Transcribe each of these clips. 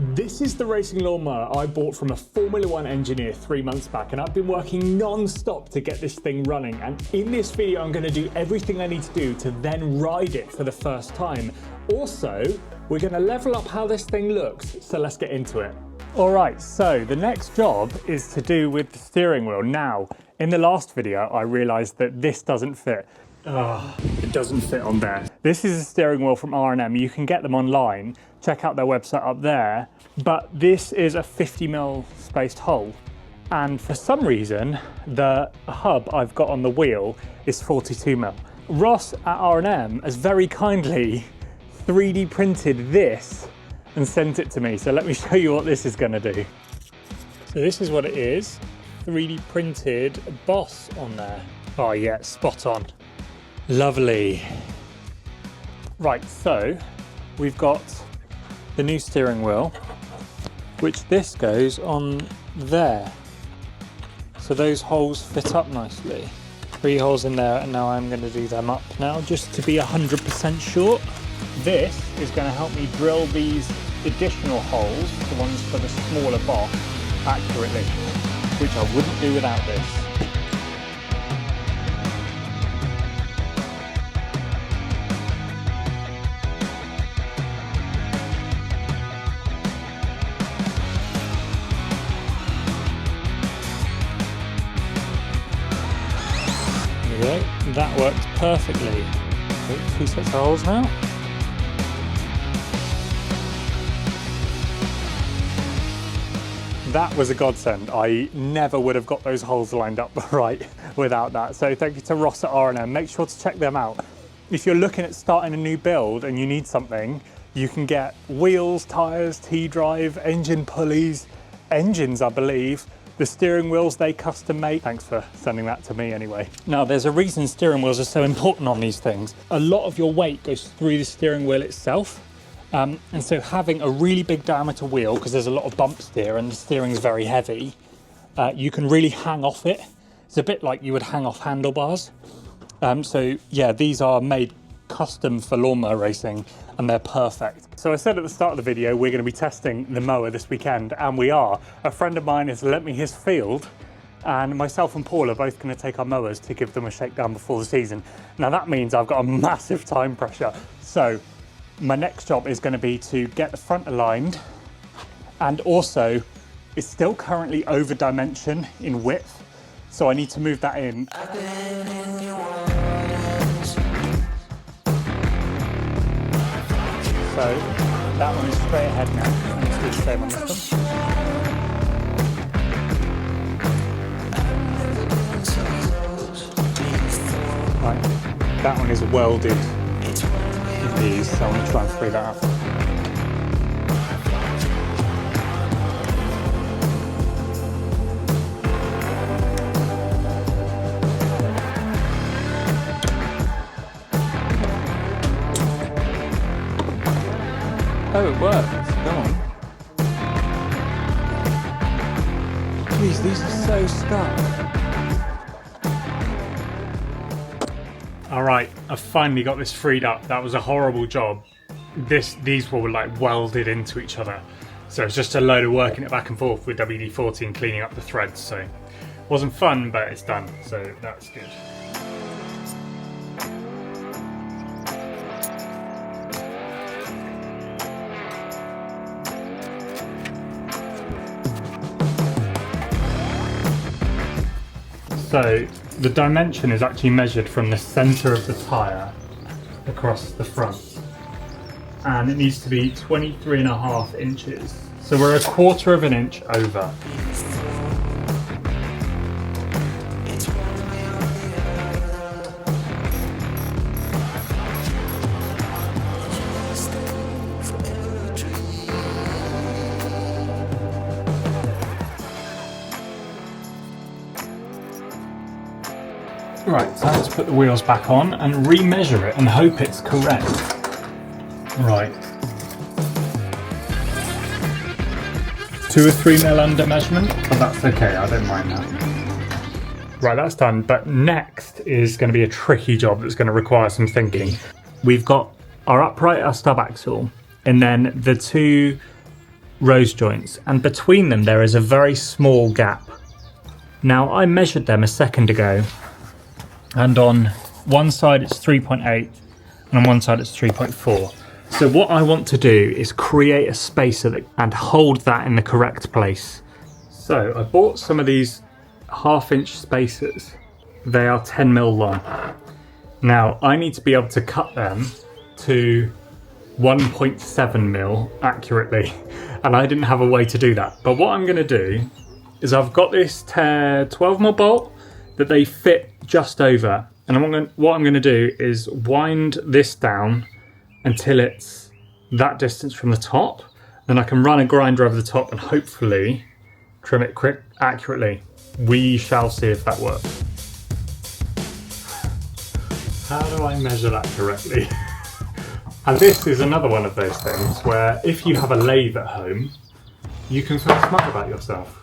This is the racing lawnmower I bought from a Formula One engineer 3 months back, and I've been working non-stop to get this thing running. And in this video, I'm going to do everything I need to do to then ride it for the first time. Also, we're going to level up how this thing looks, so let's get into it. All right, so the next job is to do with the steering wheel. Now, in the last video, I realized that this doesn't fit. It doesn't fit on there. This is a steering wheel from R&M. You can get them online. Check out their website up there. But this is a 50mm spaced hole. And for some reason, the hub I've got on the wheel is 42mm. Ross at R&M has very kindly 3D printed this and sent it to me. So let me show you what this is going to do. So this is what it is. 3D printed Boss on there. Oh yeah, spot on. Lovely. Right, so we've got the new steering wheel, which this goes on there. So those holes fit up nicely. 3 holes in there, and now I'm going to do them up now just to be 100% sure. This is going to help me drill these additional holes, the ones for the smaller boss, accurately, which I wouldn't do without this. Right, that works perfectly. 2 sets of holes now. That was a godsend. I never would have got those holes lined up right without that. So thank you to Ross at R&M. Make sure to check them out. If you're looking at starting a new build and you need something, you can get wheels, tyres, T-drive, engine pulleys, engines, I believe. The steering wheels they custom made. Thanks for sending that to me anyway. Now there's a reason steering wheels are so important on these things. A lot of your weight goes through the steering wheel itself. And so having a really big diameter wheel, because there's a lot of bump steer and the steering is very heavy, you can really hang off it. It's a bit like you would hang off handlebars. So yeah, these are made custom for lawnmower racing and they're perfect. So I said at the start of the video, we're going to be testing the mower this weekend, and we are. A friend of mine has lent me his field, and myself and Paul are both going to take our mowers to give them a shakedown before the season. Now that means I've got a massive time pressure. So my next job is going to be to get the front aligned, and also it's still currently over dimension in width, so I need to move that in. So that one is straight ahead now. I need to do the same on this one. Right, that one is welded in these, so I'm going to try and free that up. Oh, it works. Come on. Jeez, these are so stuck. All right, I've finally got this freed up. That was a horrible job. These were like welded into each other. So it's just a load of working it back and forth with WD-40 and cleaning up the threads. So it wasn't fun, but it's done. So that's good. So the dimension is actually measured from the center of the tire across the front, and it needs to be 23.5 inches. So we're 1/4 of an inch over. Right, time to put the wheels back on and re-measure it and hope it's correct. Right. 2 or 3 mil under measurement, but that's okay, I don't mind that. Right, that's done, but next is going to be a tricky job that's going to require some thinking. We've got our upright, our stub axle, and then the 2 rose joints, and between them there is a very small gap. Now I measured them a second ago, and on one side it's 3.8 and on one side it's 3.4. So what I want to do is create a spacer and hold that in the correct place. So I bought some of these 1/2 inch spacers. They are 10mm long. Now I need to be able to cut them to 1.7mm accurately, and I didn't have a way to do that. But what I'm going to do is I've got this 12mm bolt that they fit just over, and what I'm going to do is wind this down until it's that distance from the top. Then I can run a grinder over the top and hopefully trim it quick accurately. We shall see if that works. How do I measure that correctly? And this is another one of those things where if you have a lathe at home, you can feel smug about yourself,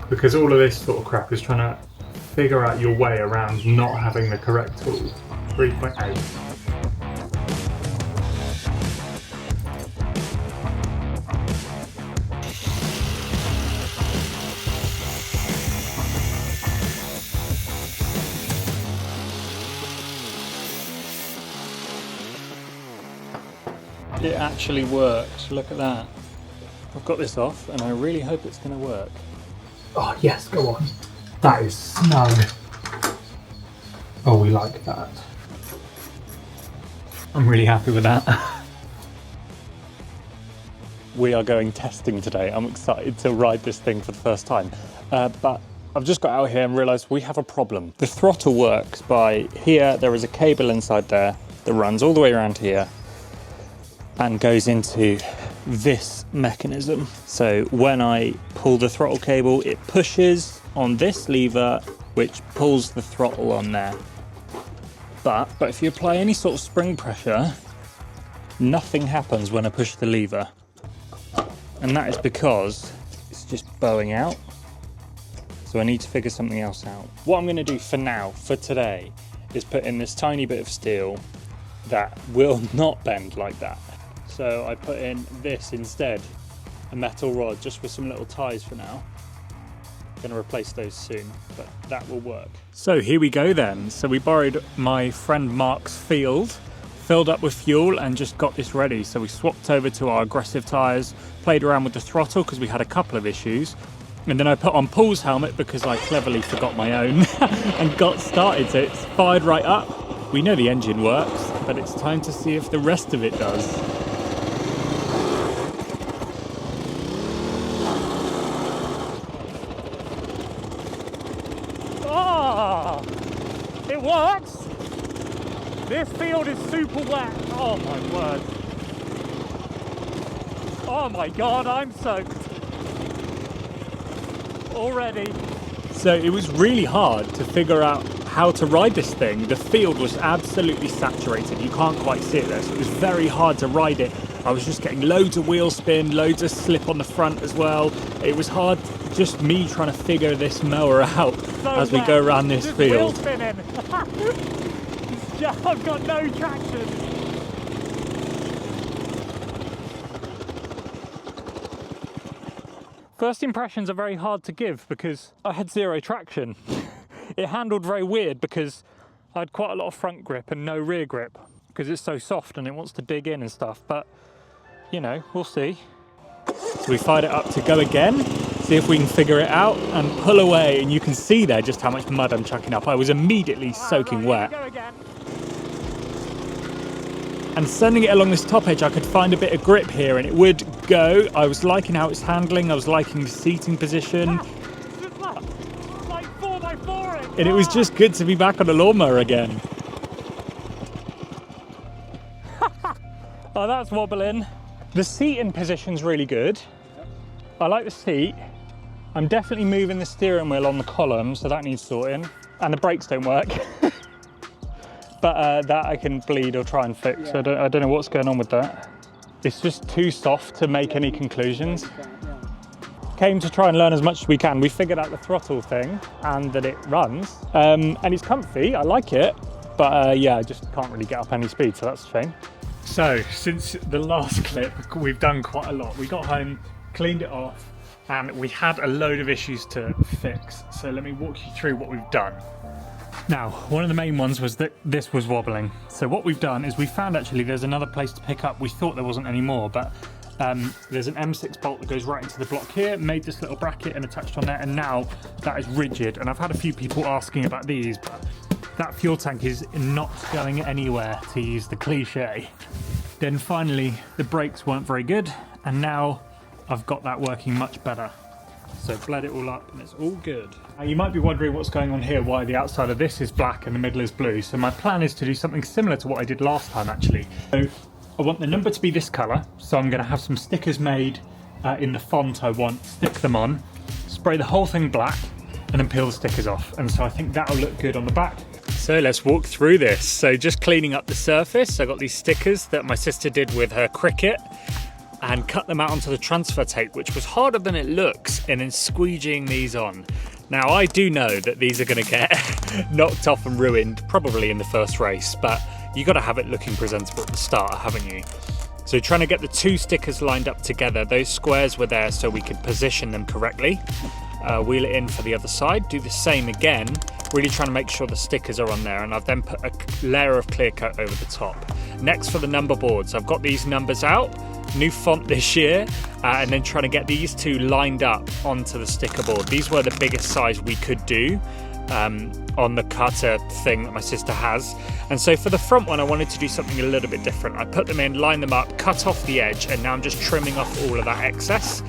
because all of this sort of crap is trying to figure out your way around not having the correct tool. 3.8. It actually works, look at that. I've got this off and I really hope it's going to work. Oh yes, go on. That is snug. Oh, we like that. I'm really happy with that. We are going testing today. I'm excited to ride this thing for the first time. But I've just got out here and realised we have a problem. The throttle works by here, there is a cable inside there that runs all the way around here and goes into this mechanism. So when I pull the throttle cable, it pushes on this lever, which pulls the throttle on there. But if you apply any sort of spring pressure, nothing happens when I push the lever. And that is because it's just bowing out. So I need to figure something else out. What I'm gonna do for now, for today, is put in this tiny bit of steel that will not bend like that. So I put in this instead, a metal rod, just with some little ties for now. Going to replace those soon, but that will work. So here we go then. So we borrowed my friend Mark's field, filled up with fuel and just got this ready. So we swapped over to our aggressive tyres, played around with the throttle because we had a couple of issues. And then I put on Paul's helmet because I cleverly forgot my own and got started. So it's fired right up. We know the engine works, but it's time to see if the rest of it does. It works! This field is super wet. Oh my word. Oh my god, I'm soaked already. So it was really hard to figure out how to ride this thing. The field was absolutely saturated. You can't quite see it there, so it was very hard to ride it. I was just getting loads of wheel spin, loads of slip on the front as well. It was hard, just me trying to figure this mower out as we go around this field. Wheel spinning. I've got no traction. First impressions are very hard to give because I had zero traction. It handled very weird because I had quite a lot of front grip and no rear grip because it's so soft and it wants to dig in and stuff, but you know, we'll see. So we fired it up to go again, see if we can figure it out and pull away, and you can see there just how much mud I'm chucking up. I was immediately soaking wet. And sending it along this top edge, I could find a bit of grip here and it would go. I was liking how it's handling, I was liking the seating position. Like 4x4. And it was just good to be back on a lawnmower again. Oh, that's wobbling. The seating position's really good. I like the seat. I'm definitely moving the steering wheel on the column, so that needs sorting. And the brakes don't work. But that I can bleed or try and fix. Yeah. I don't know what's going on with that. It's just too soft to make any conclusions. Came to try and learn as much as we can. We figured out the throttle thing and that it runs. And it's comfy, I like it. But yeah, I just can't really get up any speed, so that's a shame. So, since the last clip, we've done quite a lot. We got home, cleaned it off, and we had a load of issues to fix. So let me walk you through what we've done. Now, one of the main ones was that this was wobbling. So what we've done is we found actually there's another place to pick up. We thought there wasn't any more, but there's an M6 bolt that goes right into the block here, made this little bracket and attached on there, and now that is rigid. And I've had a few people asking about these, but that fuel tank is not going anywhere, to use the cliche. Then finally, the brakes weren't very good, and now I've got that working much better. So bled it all up and it's all good. Now you might be wondering what's going on here, why the outside of this is black and the middle is blue. So my plan is to do something similar to what I did last time actually. So I want the number to be this colour, so I'm going to have some stickers made in the font I want, stick them on, spray the whole thing black and then peel the stickers off. And so I think that'll look good on the back. So let's walk through this. So just cleaning up the surface, I got these stickers that my sister did with her Cricut, and cut them out onto the transfer tape, which was harder than it looks, and then squeegeeing these on. Now I do know that these are going to get knocked off and ruined probably in the first race, but you got to have it looking presentable at the start, haven't you? So trying to get the two stickers lined up together, those squares were there so we could position them correctly. Wheel it in for the other side, do the same again, really trying to make sure the stickers are on there, and I've then put a layer of clear coat over the top. Next for the number boards, I've got these numbers out, new font this year, and then trying to get these two lined up onto the sticker board. These were the biggest size we could do on the cutter thing that my sister has. And so for the front one, I wanted to do something a little bit different. I put them in, line them up, cut off the edge, and now I'm just trimming off all of that excess.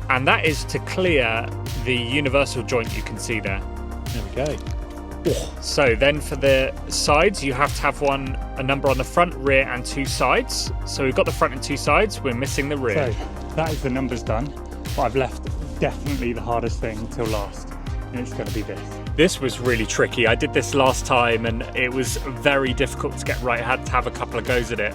And that is to clear the universal joint you can see there. There we go. Oh. So then for the sides, you have to have a number on the front, rear and two sides. So we've got the front and two sides, we're missing the rear. So that is the numbers done, but I've left definitely the hardest thing till last, and it's going to be this. This was really tricky. I did this last time and it was very difficult to get right. I had to have a couple of goes at it.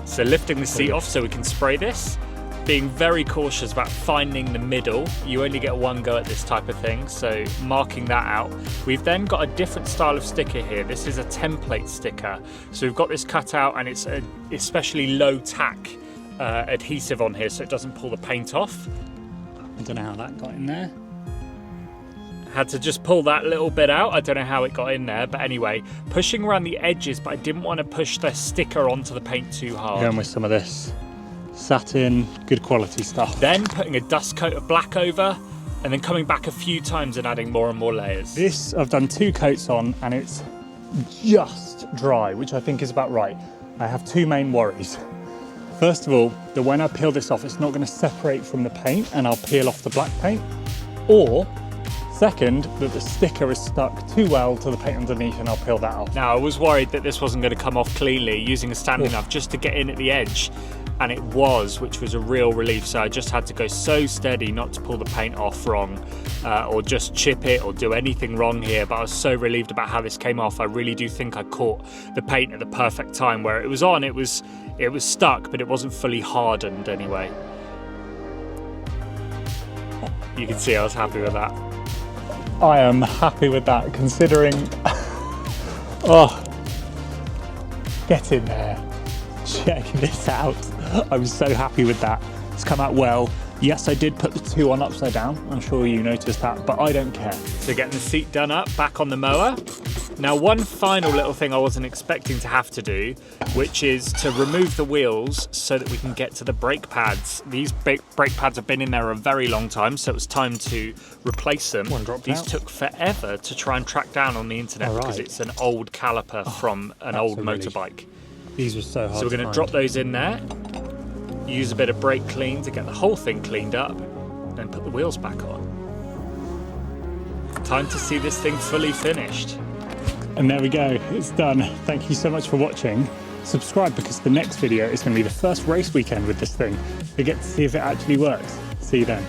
So lifting the seat off so we can spray this. Being very cautious about finding the middle. You only get one go at this type of thing, so marking that out. We've then got a different style of sticker here. This is a template sticker. So we've got this cut out, and it's a especially low tack adhesive on here so it doesn't pull the paint off. I don't know how that got in there. Had to just pull that little bit out. I don't know how it got in there, but anyway, pushing around the edges, but I didn't want to push the sticker onto the paint too hard. Going with some of this satin, good quality stuff. Then putting a dust coat of black over, and then coming back a few times and adding more and more layers. This, I've done 2 coats on, and it's just dry, which I think is about right. I have 2 main worries. First of all, that when I peel this off, it's not going to separate from the paint, and I'll peel off the black paint. Or, second, that the sticker is stuck too well to the paint underneath, and I'll peel that off. Now, I was worried that this wasn't going to come off cleanly using a standing knife just to get in at the edge. And it was, which was a real relief. So I just had to go so steady not to pull the paint off wrong, or just chip it or do anything wrong here. But I was so relieved about how this came off. I really do think I caught the paint at the perfect time. Where it was on, it was stuck, but it wasn't fully hardened anyway. You can see I was happy with that. I am happy with that, considering, oh, get in there, check this out. I'm so happy with that. It's come out well. Yes, I did put the 2 on upside down. I'm sure you noticed that, but I don't care. So getting the seat done up, back on the mower. Now, one final little thing I wasn't expecting to have to do, which is to remove the wheels so that we can get to the brake pads. These brake pads have been in there a very long time, so it was time to replace them. These took forever to try and track down on the internet because it's an old caliper from an old motorbike. These were so hard. So we're going to drop those in there, use a bit of brake clean to get the whole thing cleaned up, and put the wheels back on. Time to see this thing fully finished. And there we go, it's done. Thank you so much for watching. Subscribe, because the next video is going to be the first race weekend with this thing. We get to see if it actually works. See you then.